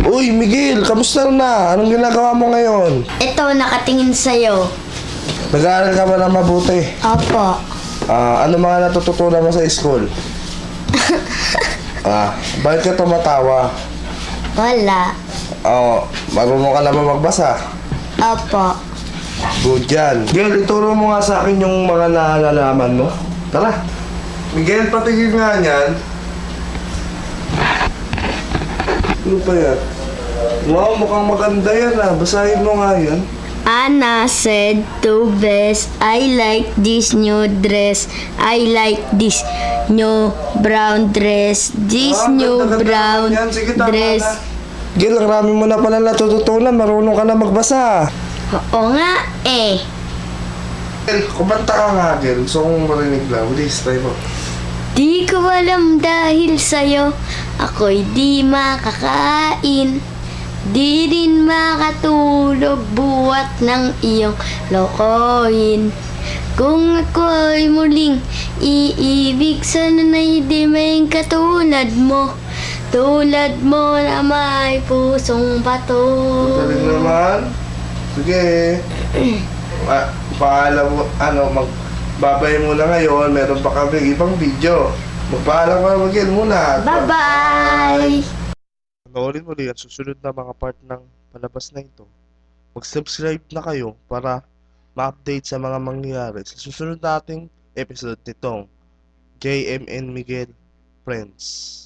Uy, Miguel, kamusta na? Anong ginagawa mo ngayon? Ito, nakatingin sa'yo. Nag-aaral ka ba ng mabuti? Opo. Ano mga natututunan mo sa school? Bakit ka tumatawa? Wala. Marunong ka naman magbasa. Opo. Good yan. Miguel, ituro mo nga sa akin yung mga naalalaman mo. Tara. Miguel, patigil nga niyan. Ano pa yan? Wow, mukhang maganda yan Basahin mo nga yan. Anna said to Bess, I like this new dress. I like this new brown dress. This new Ganda-ganda brown naman yan. Sige, tama dress. na. Miguel, ang rami mo na pala natututunan. Marunong ka na magbasa. Oo nga eh. Miguel, kumanta ka nga, Miguel. Gusto kong marinig lang. Please, try mo. Di ko alam dahil sa'yo, ako'y di makakain. Di rin makatulog buwat ng iyong lokohin. Kung ako'y muling iibig, sana'y di may katulad mo. Tulad mo na may pusong bato. Galing naman. Sige. Paalam mo, magbabay muna ngayon. Meron pa kami ibang video. Magpaalam ka na, Miguel, muna. Bye-bye! Panoorin mo rin ang susunod na mga part ng palabas na ito. Mag-subscribe na kayo para ma-update sa mga mangyayari sa susunod nating episode nitong JMN Miguel Friends.